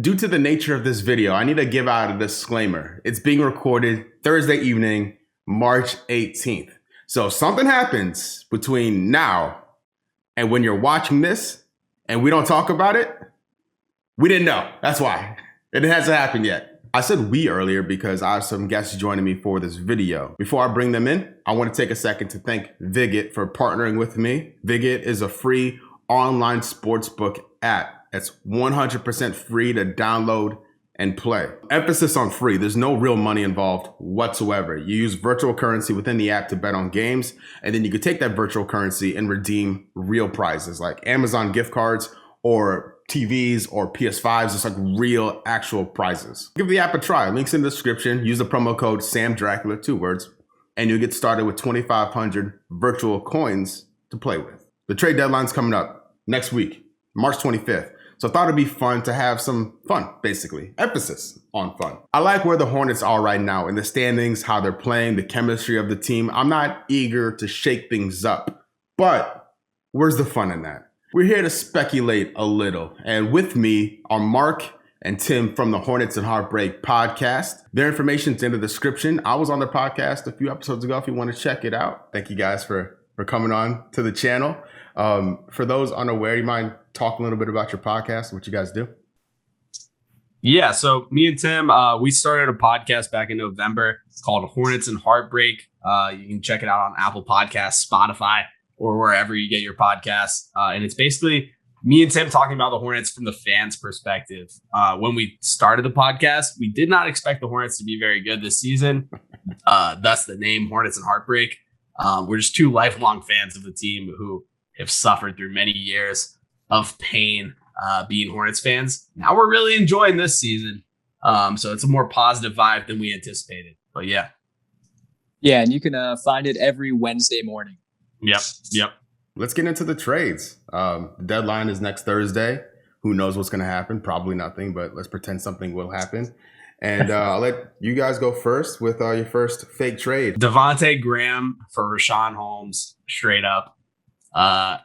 Due to the nature of this video, I need to give out a disclaimer. It's being recorded Thursday evening, March 18th. So if something happens between now and when you're watching this and we don't talk about it, we didn't know. That's why. It hasn't happened yet. I said we earlier because I have some guests joining me for this video. Before I bring them in, I want to take a second to thank Vigit for partnering with me. Vigit is a free online sportsbook app. It's 100% free to download and play. Emphasis on free. There's no real money involved whatsoever. You use virtual currency within the app to bet on games, and then you could take that virtual currency and redeem real prizes like Amazon gift cards or TVs or PS5s. It's like real, actual prizes. Give the app a try. Links in the description. Use the promo code SamDracula, 2 words, and you'll get started with 2,500 virtual coins to play with. The trade deadline's coming up next week, March 25th. So I thought it'd be fun to have some fun, basically. Emphasis on fun. I like where the Hornets are right now in the standings, how they're playing, the chemistry of the team. I'm not eager to shake things up, but where's the fun in that? We're here to speculate a little. And with me are Mark and Tim from the Hornets and Heartbreak podcast. Their information's in the description. I was on their podcast a few episodes ago if you want to check it out. Thank you guys for coming on to the channel. For those unaware, you mind talking a little bit about your podcast, what you guys do? Yeah, so me and Tim, we started a podcast back in November called Hornets and Heartbreak. You can check it out on Apple Podcasts, Spotify, or wherever you get your podcasts. And it's basically me and Tim talking about the Hornets from the fans' perspective. When we started the podcast, we did not expect the Hornets to be very good this season. Thus the name Hornets and Heartbreak. We're just 2 lifelong fans of the team who have suffered through many years of pain being Hornets fans. Now we're really enjoying this season. So it's a more positive vibe than we anticipated. But yeah. Yeah, and you can find it every Wednesday morning. Yep. Let's get into the trades. The deadline is next Thursday. Who knows what's going to happen? Probably nothing, but let's pretend something will happen. And I'll let you guys go first with your first fake trade. Devontae Graham for Rashawn Holmes, straight up.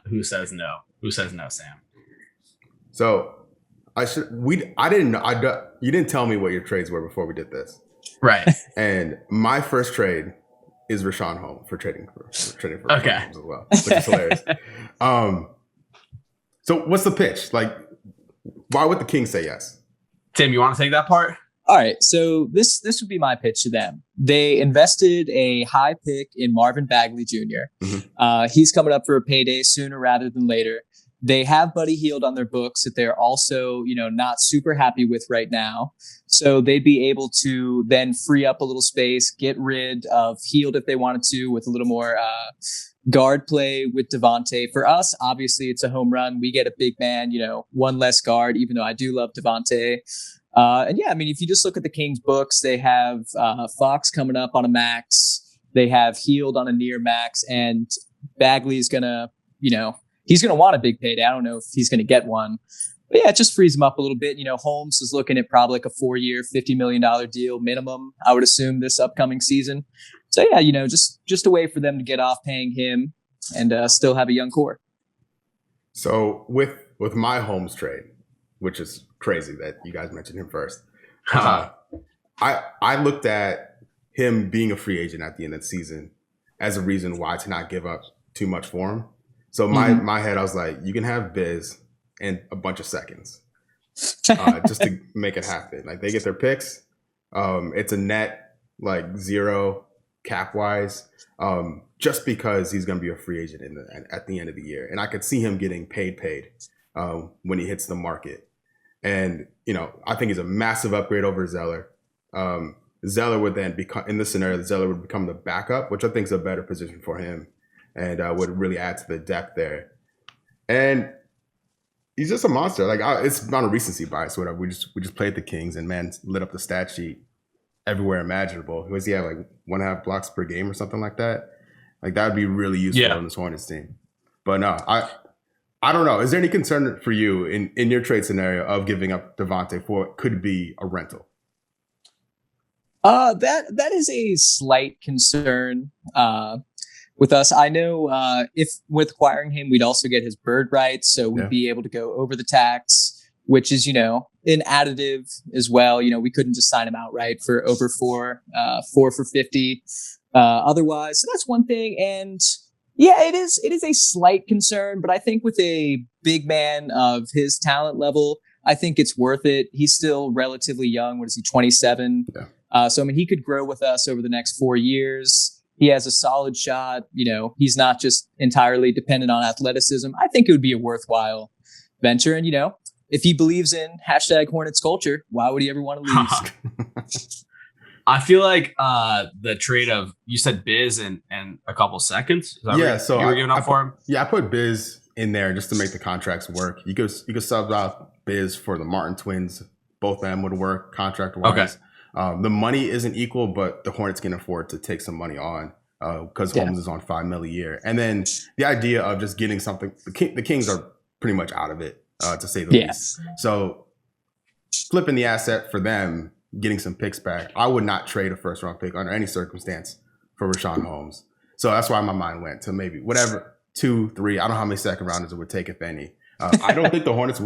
Who says no? Who says no, Sam? So I didn't know. You didn't tell me what your trades were before we did this. Right. And my first trade is Rashawn Holmes for trading for okay. Holmes as well, which is hilarious. So what's the pitch? Like, why would the Kings say yes? Tim, you want to take that part? All right, so this would be my pitch to them. They invested a high pick in Marvin Bagley Jr. Mm-hmm. He's coming up for a payday sooner rather than later. They have Buddy Hield on their books that they're also, not super happy with right now. So they'd be able to then free up a little space, get rid of Hield if they wanted to, with a little more guard play with Devontae. For us, obviously, it's a home run. We get a big man, 1 less guard, even though I do love Devontae. And yeah, I mean, if you just look at the Kings books, they have Fox coming up on a max. They have Hield on a near max, and Bagley's gonna, he's gonna want a big payday. I don't know if he's gonna get one, but yeah, it just frees him up a little bit. Holmes is looking at probably like a 4-year, $50 million deal minimum, I would assume, this upcoming season. So yeah, just a way for them to get off paying him and still have a young core. So with my Holmes trade, which is crazy that you guys mentioned him first. I looked at him being a free agent at the end of the season as a reason why to not give up too much for him. So my head, I was like, you can have Biz and a bunch of seconds just to make it happen. Like, they get their picks. It's a net like 0 cap wise, just because he's going to be a free agent at the end of the year. And I could see him getting paid when he hits the market. And, I think he's a massive upgrade over Zeller. Zeller would then become, in this scenario, Zeller would become the backup, which I think is a better position for him and would really add to the depth there. And he's just a monster. Like, it's not a recency bias or whatever. We just played the Kings and, man, lit up the stat sheet everywhere imaginable. Was he have like 1.5 blocks per game or something like that? Like, that would be really useful on this Hornets team. But no, I don't know. Is there any concern for you in your trade scenario of giving up Devontae for what could be a rental? That is a slight concern with us. I know if with acquiring him, we'd also get his bird rights, so we'd be able to go over the tax, which is, an additive as well. We couldn't just sign him outright for over 4 for 50. Otherwise, so that's one thing. And yeah, it is a slight concern, but I think with a big man of his talent level, I think it's worth it. He's still relatively young. What is he, 27? Yeah. So, he could grow with us over the next 4 years. He has a solid shot. He's not just entirely dependent on athleticism. I think it would be a worthwhile venture. And, if he believes in #Hornets culture, why would he ever want to leave? I feel like the trade of, you said Biz in a couple seconds. Is that what so you were giving up for him? Yeah, I put Biz in there just to make the contracts work. You could sub out Biz for the Martin twins. Both of them would work contract wise. Okay. The money isn't equal, but the Hornets can afford to take some money on because Holmes is on $5 million a year. And then the idea of just getting something, the Kings are pretty much out of it, to say the least. So flipping the asset for them, getting some picks back, I would not trade a first round pick under any circumstance for Richaun Holmes. So that's why my mind went to maybe whatever, 2, 3. I don't know how many second rounders it would take, if any. I don't think the Hornets,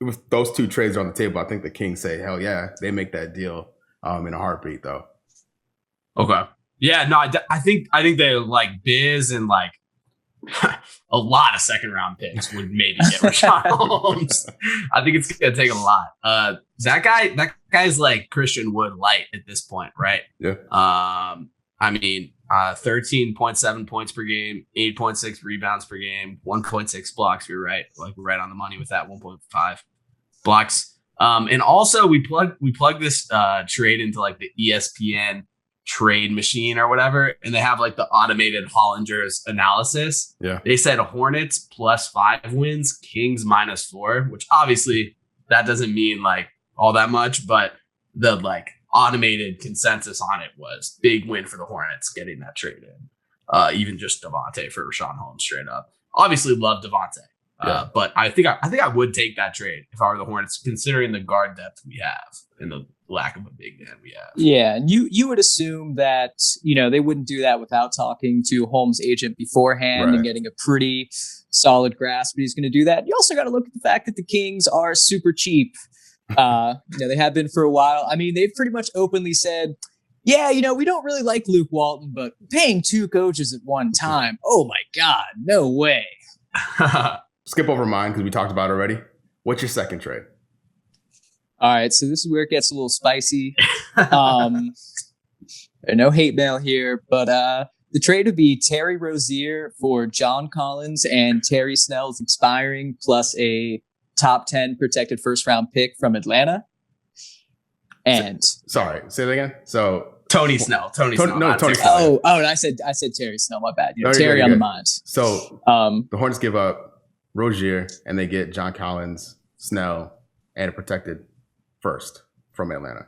with those 2 trades on the table, I think the Kings say, hell yeah, they make that deal in a heartbeat though. Okay. Yeah, no, I think they like Biz and like a lot of second round picks would maybe get Richaun Holmes. I think it's going to take a lot. That guy's like Christian Wood light at this point, right? Yeah. 13.7 points per game, 8.6 rebounds per game, 1.6 blocks. You're right. Like, we're right on the money with that. 1.5 blocks. And also we plug this trade into like the ESPN trade machine or whatever, and they have like the automated Hollinger's analysis. Yeah. They said Hornets +5 wins, Kings -4, which obviously that doesn't mean like all that much, but the like automated consensus on it was big win for the Hornets getting that trade in. Even just Devontae for Richaun Holmes straight up. Obviously love Devontae. But I think I would take that trade if I were the Hornets, considering the guard depth we have and the lack of a big man we have. Yeah, and you would assume that they wouldn't do that without talking to Holmes' agent beforehand and getting a pretty solid grasp. But he's going to do that. You also got to look at the fact that the Kings are super cheap. They have been for a while. I mean, they've pretty much openly said, yeah, we don't really like Luke Walton, but paying 2 coaches at one time, oh my God, no way. Skip over mine because we talked about it already. What's your second trade? All right, so this is where it gets a little spicy. No hate mail here, but the trade would be Terry Rozier for John Collins and Terry Snell's expiring, plus a top 10 protected first round pick from Atlanta. And sorry, say that again. So Tony Snell. Tony Snell. Oh, and I said Terry Snell. My bad. Terry on the mind. So the Hornets give up Rozier and they get John Collins, Snell, and a protected first from Atlanta.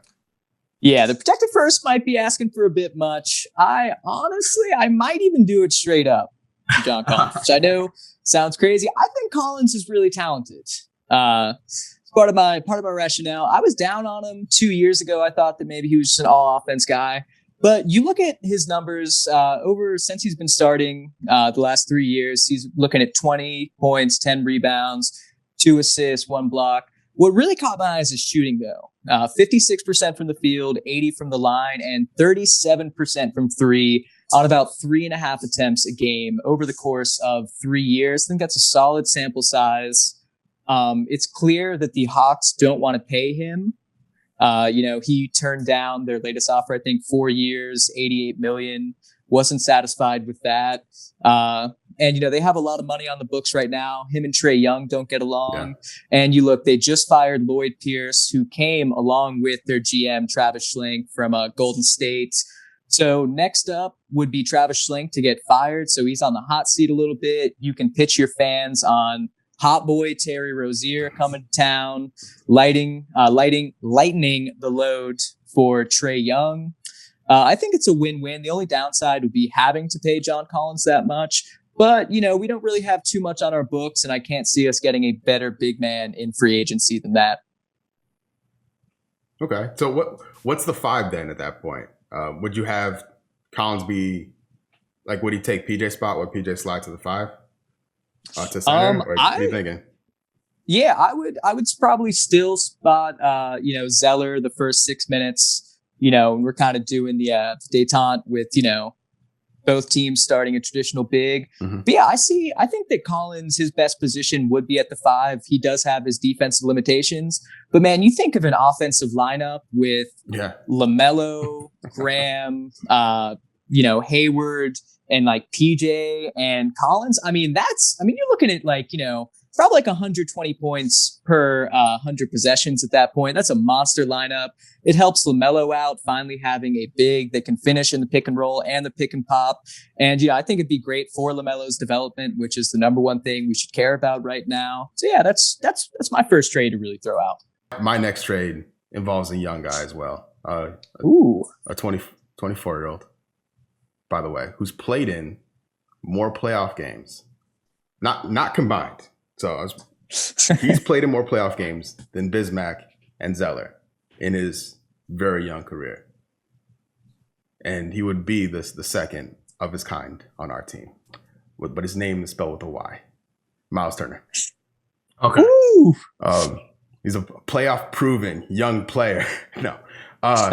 Yeah, the protected first might be asking for a bit much. I might even do it straight up to John Collins, which I know sounds crazy. I think Collins is really talented. It's part of my rationale. I was down on him 2 years ago. I thought that maybe he was just an all offense guy. But you look at his numbers since he's been starting the last 3 years, he's looking at 20 points, 10 rebounds, 2 assists, 1 block. What really caught my eye is his shooting, though. 56% from the field, 80 from the line, and 37% from 3 on about 3.5 attempts a game over the course of 3 years. I think that's a solid sample size. It's clear that the Hawks don't want to pay him. He turned down their latest offer, I think 4 years, $88 million, wasn't satisfied with that. And they have a lot of money on the books right now. Him and Trae Young don't get along. Yeah. And they just fired Lloyd Pierce, who came along with their GM, Travis Schlenk, from Golden State. So next up would be Travis Schlenk to get fired. So he's on the hot seat a little bit. You can pitch your fans on hot boy Terry Rozier coming to town, lightening the load for Trae Young. I think it's a win-win. The only downside would be having to pay John Collins that much. But, we don't really have too much on our books, and I can't see us getting a better big man in free agency than that. Okay. So what's the 5 then at that point? Would you have Collins be, like, would he take PJ's spot? Would PJ slide to the 5? To center? Or what are you thinking? Yeah, I would probably still spot Zeller the first 6 minutes. We're kind of doing the detente with both teams starting a traditional big. Mm-hmm. But yeah, I think that Collins, his best position would be at the 5. He does have his defensive limitations. But man, you think of an offensive lineup with LaMelo, Graham, Hayward, and like PJ and Collins. I mean, you're looking at probably like 120 points per 100 possessions at that point. That's a monster lineup. It helps LaMelo out, finally having a big that can finish in the pick and roll and the pick and pop. And I think it'd be great for LaMelo's development, which is the number one thing we should care about right now. So yeah, that's my first trade to really throw out. My next trade involves a young guy as well. A 24-year-old, by the way, who's played in more playoff games, not combined. So he's played in more playoff games than Bismack and Zeller in his very young career. And he would be the second of his kind on our team. But his name is spelled with a Y. Miles Turner. Okay. He's a playoff-proven young player. No. All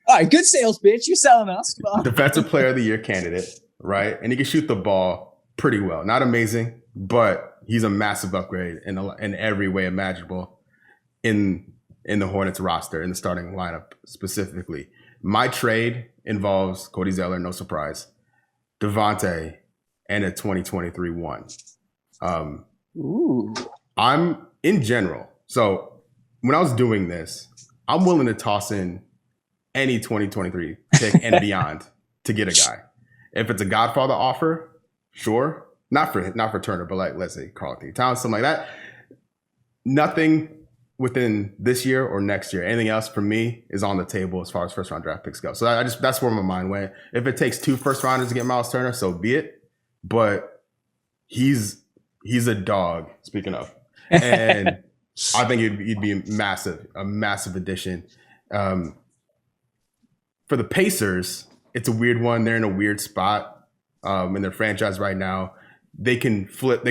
right, good sales pitch. You're selling us. Defensive Player of the Year candidate, right? And he can shoot the ball pretty well. Not amazing, but he's a massive upgrade in every way imaginable in the Hornets roster, in the starting lineup specifically. My trade involves Cody Zeller, no surprise, Devontae, and a 2023 one. I'm in general. So when I was doing this, I'm willing to toss in any 2023 pick and beyond to get a guy. If it's a Godfather offer, sure. Not for Turner, but like, let's say Karl Anthony Towns, something like that. Nothing within this year or next year. Anything else for me is on the table as far as first round draft picks go. So that's where my mind went. If it takes 2 first rounders to get Miles Turner, so be it. But he's a dog, speaking of. And I think he'd be a massive addition. For the Pacers, it's a weird one. They're in a weird spot in their franchise right now. They can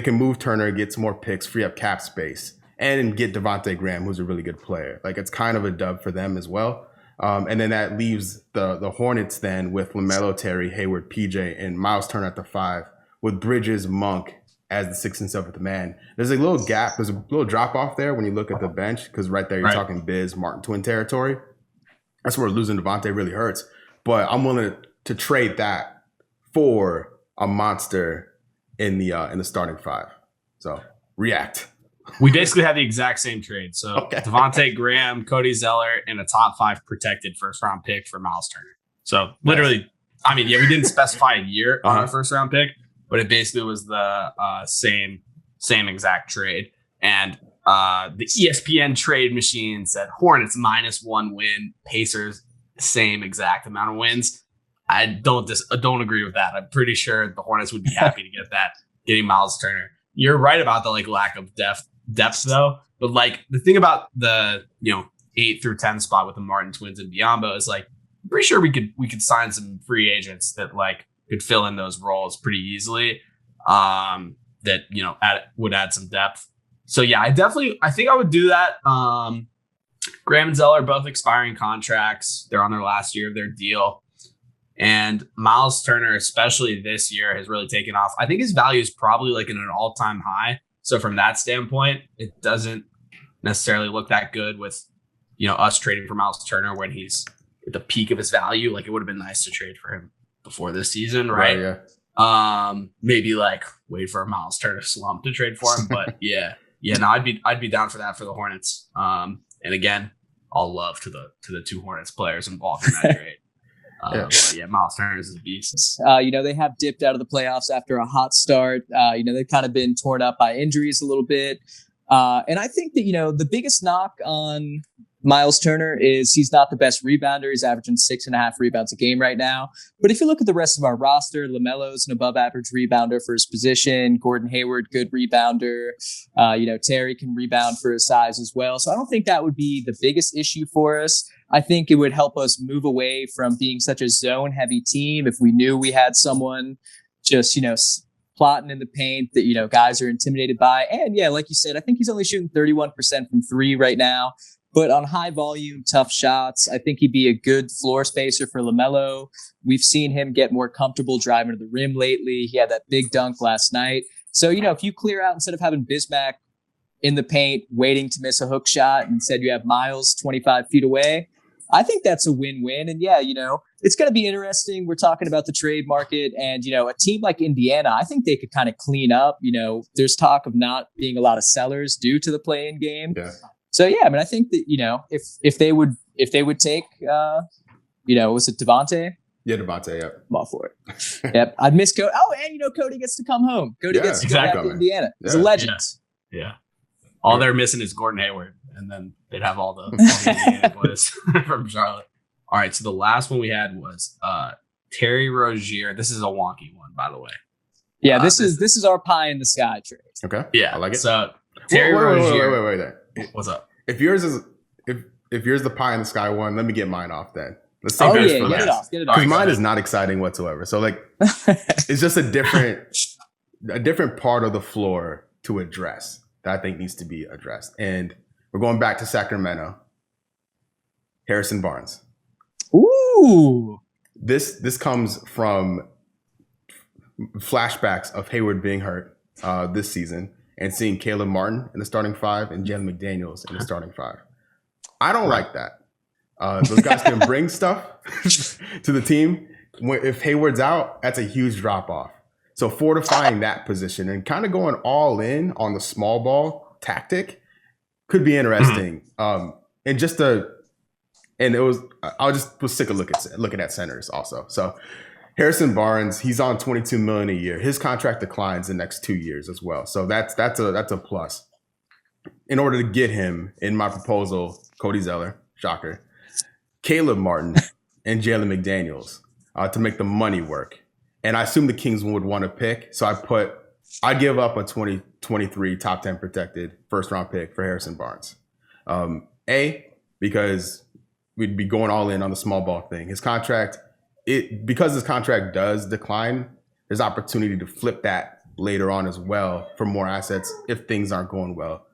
move Turner, get some more picks, free up cap space, and get Devontae Graham, who's a really good player. Like, it's kind of a dub for them as well. And then that leaves the Hornets then with LaMelo, Terry, Hayward, PJ, and Miles Turner at the 5, with Bridges, Monk as the 6th and 7th man. There's a little gap. There's a little drop off there when you look at the bench, because right there you're talking Biz, Martin Twin territory. That's where losing Devontae really hurts. But I'm willing to trade that for a monster in the starting 5. So react. We basically have the exact same trade. So Devontae Graham, Cody Zeller, and a top 5 protected first round pick for Miles Turner. So literally, I mean, we didn't specify a year on our first round pick, but it basically was the same exact trade. And the ESPN trade machine said Hornets -1 win, Pacers same exact amount of wins. I don't agree with that. I'm pretty sure the Hornets would be happy to get that, getting Miles Turner. You're right about the lack of depth though. But the thing about the 8 through 10 spot with the Martin Twins and Biyombo is I'm pretty sure we could sign some free agents that could fill in those roles pretty easily. That would add some depth. So yeah, I think I would do that. Graham and Zeller both expiring contracts. They're on their last year of their deal. And Miles Turner, especially this year, has really taken off. I think his value is probably in an all-time high. So from that standpoint, it doesn't necessarily look that good with, us trading for Miles Turner when he's at the peak of his value. It would have been nice to trade for him before this season, right? Yeah. Maybe wait for a Miles Turner slump to trade for him. But yeah, no, I'd be down for that for the Hornets. And again, all love to the 2 Hornets players involved in that trade. But yeah, Miles Turner is a beast. They have dipped out of the playoffs after a hot start. They've kind of been torn up by injuries a little bit. And I think that, the biggest knock on Miles Turner is he's not the best rebounder. He's averaging 6.5 rebounds a game right now. But if you look at the rest of our roster, LaMelo's an above average rebounder for his position. Gordon Hayward, good rebounder. Terry can rebound for his size as well. So I don't think that would be the biggest issue for us. I think it would help us move away from being such a zone heavy team if we knew we had someone just, plotting in the paint that, guys are intimidated by. And yeah, like you said, I think he's only shooting 31% from three right now. But on high volume, tough shots, I think he'd be a good floor spacer for LaMelo. We've seen him get more comfortable driving to the rim lately. He had that big dunk last night. So, if you clear out instead of having Bismack in the paint waiting to miss a hook shot, and instead you have Miles 25 feet away, I think that's a win-win. And yeah, it's going to be interesting. We're talking about the trade market, and, a team like Indiana, I think they could kind of clean up. There's talk of not being a lot of sellers due to the play-in game. Yeah. So yeah, I mean, I think that, if they would take, was it Devontae? Yeah, Devontae, yeah. I'm all for it. Yep. I'd miss Cody. Oh, and Cody gets to come home. Cody gets to go back to Indiana. He's a legend. Yeah. All they're missing is Gordon Hayward, and then they'd have all the Indiana boys from Charlotte. All right, so the last one we had was Terry Rozier. This is a wonky one, by the way. Yeah, this is our pie in the sky trade. Okay. Yeah, I like it. So Terry Rozier. Wait there. What's up? If yours is if yours the pie in the sky one, let me get mine off then. Let's get it off. Because mine is not exciting whatsoever. So it's just a different part of the floor to address that I think needs to be addressed. And we're going back to Sacramento. Harrison Barnes. Ooh. This comes from flashbacks of Hayward being hurt this season and seeing Caleb Martin in the starting five and Jalen McDaniels in the starting five. I don't like that. Those guys can bring stuff to the team. If Hayward's out, that's a huge drop off. So fortifying that position and kind of going all in on the small ball tactic could be interesting. I was sick of looking at centers also. So Harrison Barnes, he's on $22 million a year. His contract declines the next 2 years as well. So that's a plus. In order to get him, in my proposal, Cody Zeller, shocker, Caleb Martin, and Jalen McDaniels to make the money work. And I assume the Kings would want to pick. So I give up a 2023 top 10 protected first round pick for Harrison Barnes. Because we'd be going all in on the small ball thing. Because his contract does decline, there's opportunity to flip that later on as well for more assets if things aren't going well.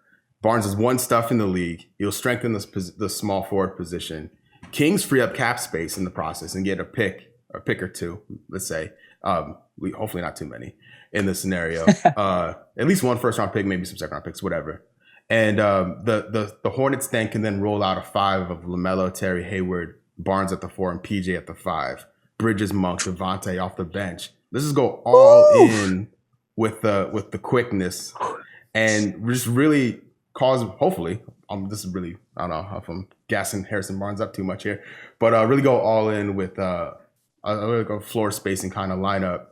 Barnes has won stuff in the league. He'll strengthen the small forward position. Kings free up cap space in the process and get a pick or two, let's say. Hopefully not too many in this scenario. At least one first round pick, maybe some second round picks, whatever. And the Hornets then can then roll out a five of LaMelo, Terry, Hayward, Barnes at the 4, and PJ at the 5. Bridges, Monk, Devontae off the bench. Let's just go all in with the quickness and just really cause. Hopefully, this is really, I don't know if I'm gassing Harrison Barnes up too much here, but really go all in with a floor spacing kind of lineup.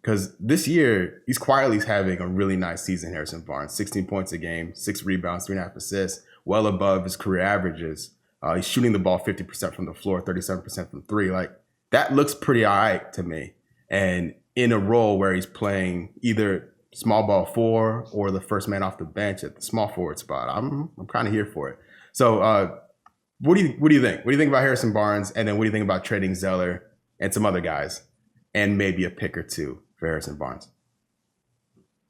Because this year, he's having a really nice season, Harrison Barnes. 16 points a game, 6 rebounds, 3.5 assists, well above his career averages. He's shooting the ball 50% from the floor, 37% from three. That looks pretty all right to me. And in a role where he's playing either small ball 4 or the first man off the bench at the small forward spot, I'm kind of here for it. So what do you think? What do you think about Harrison Barnes? And then what do you think about trading Zeller and some other guys and maybe a pick or two for Harrison Barnes?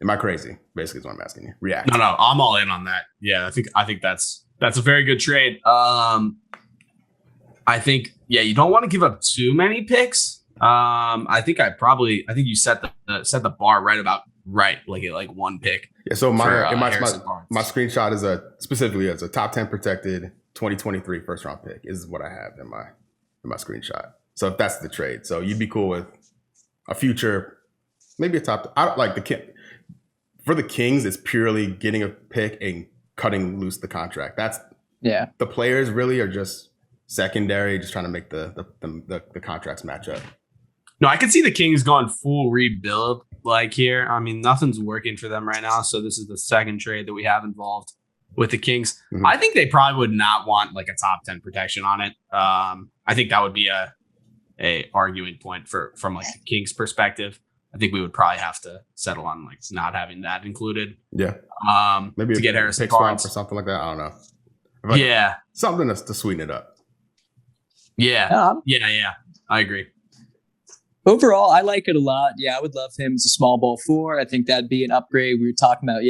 Am I crazy? Basically is what I'm asking you. React. No, I'm all in on that. Yeah, I think that's a very good trade. I think you don't want to give up too many picks. I think you set the bar right, like one pick. Yeah. So my screenshot is specifically as a top 10 protected 2023 first round pick is what I have in my screenshot. So if that's the trade, so you'd be cool with a future, maybe a top. I don't like for the Kings. It's purely getting a pick and cutting loose the contract. The players really are just secondary, just trying to make the contracts match up. No, I can see the Kings going full rebuild here. I mean, nothing's working for them right now. So this is the second trade that we have involved with the Kings. Mm-hmm. I think they probably would not want a top 10 protection on it. I think that would be a arguing point from the Kings perspective. I think we would probably have to settle on not having that included. Yeah. Maybe to get Harrison Barnes or something like that. I don't know. Something to sweeten it up. Yeah. I agree. Overall, I like it a lot. Yeah, I would love him as a small ball 4. I think that'd be an upgrade. We were talking about,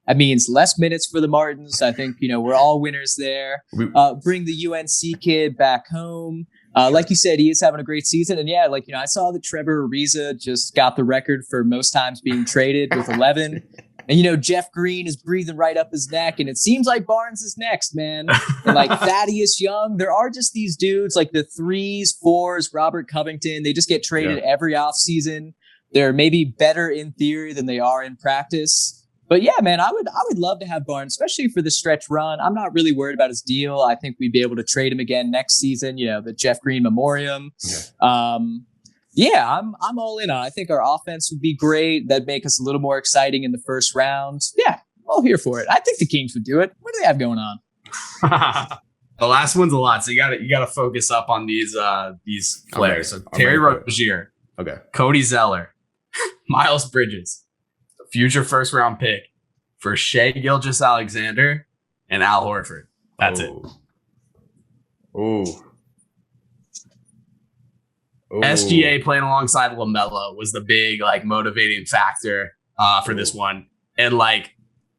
that means less minutes for the Martins. I think, we're all winners there. Bring the UNC kid back home. Like you said, he is having a great season. And I saw that Trevor Ariza just got the record for most times being traded with 11. And, Jeff Green is breathing right up his neck. And it seems like Barnes is next, man. And like Thaddeus Young, there are just these dudes like the 3s, 4s, Robert Covington. They just get traded every offseason. They're maybe better in theory than they are in practice. But yeah, man, I would love to have Barnes, especially for the stretch run. I'm not really worried about his deal. I think we'd be able to trade him again next season, the Jeff Green Memoriam. I'm all in on it. I think our offense would be great. That'd make us a little more exciting in the first round. Yeah, I'm all here for it. I think the Kings would do it. What do they have going on? The last one's a lot, so you gotta focus up on these players. So Terry Rozier, Cody Zeller, Miles Bridges, future first round pick for Shea Gilgeous-Alexander and Al Horford. That's it. SGA playing alongside LaMelo was the big motivating factor for this one. And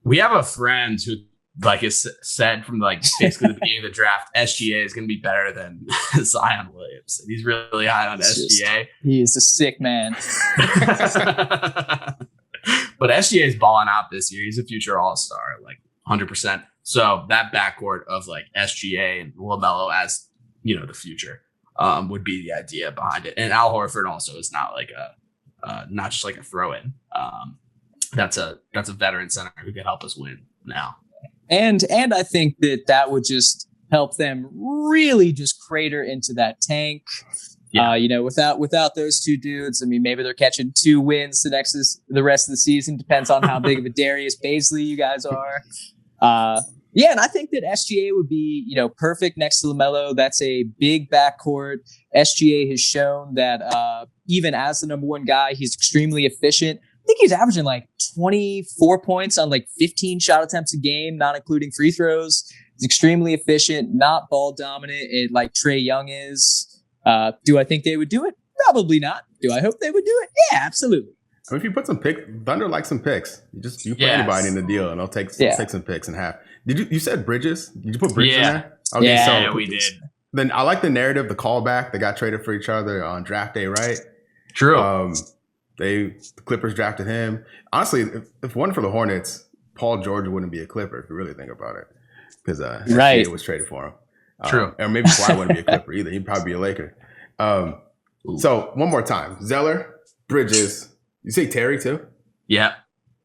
we have a friend who has said from basically the beginning of the draft, SGA is going to be better than Zion Williams. And he's really high on SGA. He is a sick man. But SGA is balling out this year. He's a future all-star, 100%. So that backcourt of SGA and LaMelo as, the future would be the idea behind it. And Al Horford also is not not just a throw-in. That's a veteran center who can help us win now. And I think that would just help them really just crater into that tank. Yeah. Without those two dudes, I mean, maybe they're catching 2 wins the rest of the season. Depends on how big of a Darius Baisley you guys are. And I think that SGA would be, perfect next to LaMelo. That's a big backcourt. SGA has shown that even as the number 1 guy, he's extremely efficient. I think he's averaging 24 points on 15 shot attempts a game, not including free throws. He's extremely efficient, not ball dominant, like Trae Young is. Do I think they would do it? Probably not. Do I hope they would do it? Yeah, absolutely. I mean, if you put some picks, Thunder like some picks. You put anybody in the deal, and they'll take some picks and half. You said Bridges? Did you put Bridges in there? Okay, yeah, we did. Then I like the narrative, the callback. They got traded for each other on draft day, right? True. The Clippers drafted him. Honestly, if it wasn't for the Hornets, Paul George wouldn't be a Clipper if you really think about it, because SGA was traded for him. True. Or maybe Kawhi wouldn't be a Clipper either. He'd probably be a Laker. So one more time. Zeller, Bridges. You say Terry too? Yeah.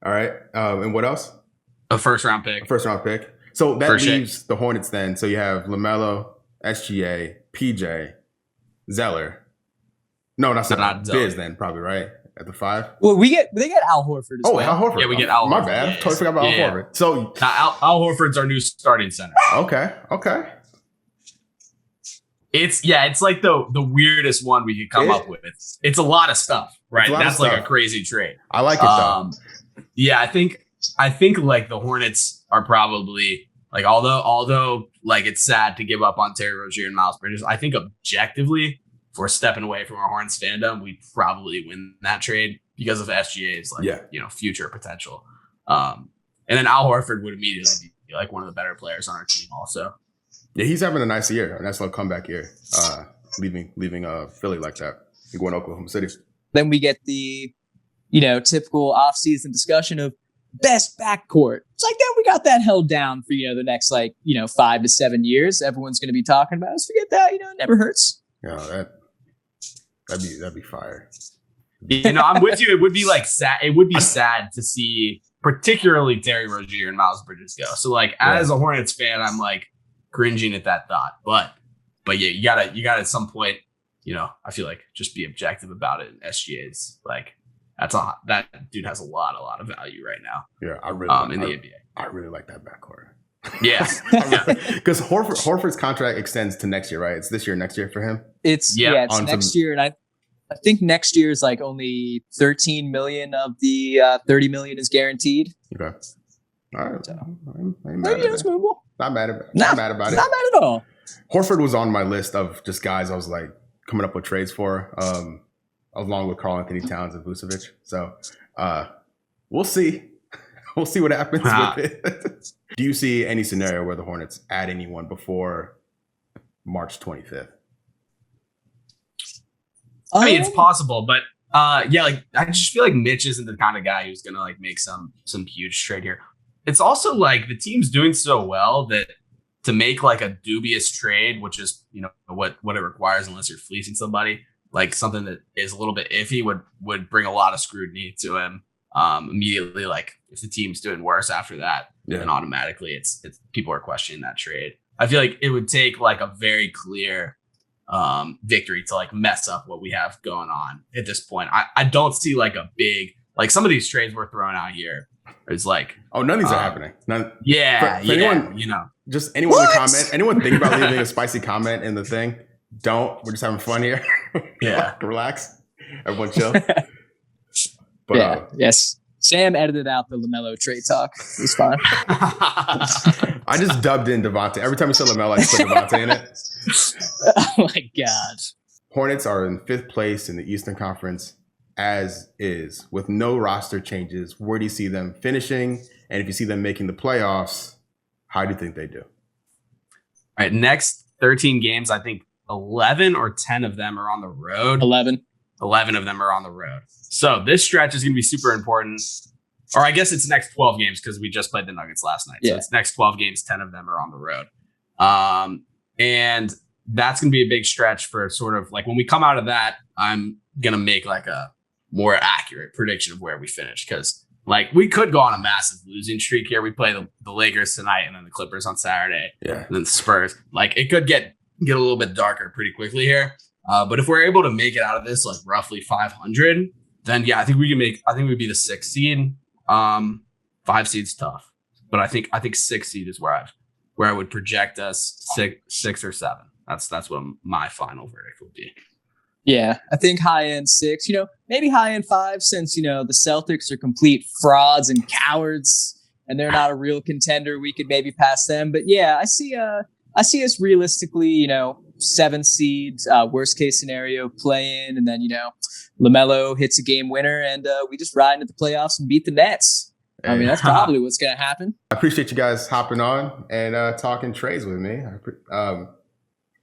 All right. And what else? A first round pick. So that leaves the Hornets then. So you have LaMelo, SGA, PJ, Zeller. No, that's not Biz then, probably, right? At the 5. Well, they get Al Horford as well. Al Horford. Yeah, we get Al Horford. My bad. Totally forgot about Al Horford. So Al Horford's our new starting center. Okay. It's the weirdest one we could come up with. It's a lot of stuff, right? That's a crazy trade. I like it though. Yeah, I think the Hornets are probably although it's sad to give up on Terry Rozier and Miles Bridges, I think objectively, if we're stepping away from our Hornets fandom, we'd probably win that trade because of SGA's future potential. And then Al Horford would immediately be one of the better players on our team also. Yeah, he's having a nice year, a nice little comeback year. Leaving Philly like that. He going to Oklahoma City. Then we get the typical offseason discussion of best backcourt. It's then we got that held down for the next 5 to 7 years. Everyone's going to be talking about us. Forget that. It never hurts. Yeah, that'd be fire. I'm with you. It would be sad. It would be sad to see, particularly Terry Rozier and Miles Bridges go. So as a Hornets fan, I'm cringing at that thought. But yeah, you gotta at some point, I feel just be objective about it. And SGA's that dude has a lot of value right now. Yeah, I really in the NBA. I really like that backcourt. Yeah. Because Horford's contract extends to next year, right? It's this year, next year for him. It's next year, and I think next year is only 13 million of the 30 million is guaranteed. Okay. All right. So, I'm mad at it. Not mad about it. Not mad at all. Horford was on my list of just guys I was coming up with trades for. along with Karl Anthony Towns and Vucevic. So we'll see. We'll see what happens with it. Do you see any scenario where the Hornets add anyone before March 25th? I mean, it's possible, but yeah, like I just feel like Mitch isn't the kind of guy who's gonna like make some huge trade here. It's also like the team's doing so well that to make like a dubious trade, which is, you know, what it requires unless you're fleecing somebody, like something that is a little bit iffy would bring a lot of scrutiny to him immediately. Like if the team's doing worse after that, then automatically it's people are questioning that trade. I feel like it would take like a very clear victory to like mess up what we have going on at this point. I don't see like a big, like some of these trades we're throwing out here is like, oh, none of these are happening. None. Yeah. For anyone, you know, just anyone to comment, anyone think about leaving a spicy comment in the thing. Don't. We're just having fun here. Yeah. Relax. Everyone chill. But, yeah. Yes. Sam edited out the LaMelo trade talk. It was fine. I just dubbed in Devontae. Every time you say LaMelo, I just put Devontae in it. Oh my God. Hornets are in 5th place in the Eastern Conference as is, with no roster changes. Where do you see them finishing? And if you see them making the playoffs, how do you think they do? All right, next 13 games, I think 11 or 10 of them are on the road. 11 of them are on the road. So this stretch is going to be super important. Or I guess it's next 12 games because we just played the Nuggets last night. So it's next 12 games, 10 of them are on the road. And that's going to be a big stretch for sort of like when we come out of that, I'm going to make like a more accurate prediction of where we finish. Because like we could go on a massive losing streak here. We play the Lakers tonight and then the Clippers on Saturday. Yeah. And then the Spurs. Like it could get a little bit darker pretty quickly here. But if we're able to make it out of this like roughly 500, then yeah, I think we'd be the 6th seed. 5 seed's tough, but I think 6th seed is where I would project us 6 or 7. That's what my final verdict would be. Yeah, I think high end 6, you know, maybe high end 5 since, you know, the Celtics are complete frauds and cowards and they're not a real contender. We could maybe pass them. But yeah, I see us realistically, you know, 7 seeds, worst case scenario play in. And then, you know, LaMelo hits a game winner and we just ride into the playoffs and beat the Nets. I mean, that's probably what's going to happen. I appreciate you guys hopping on and talking trades with me.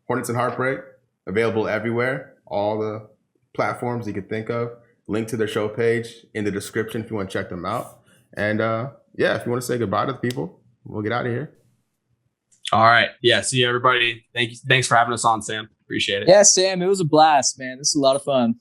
Hornets and Heartbreak, available everywhere. All the platforms you could think of. Link to their show page in the description if you want to check them out. And yeah, if you want to say goodbye to the people, we'll get out of here. All right. Yeah. See you, everybody. Thanks for having us on, Sam. Appreciate it. Yeah, Sam, it was a blast, man. This is a lot of fun.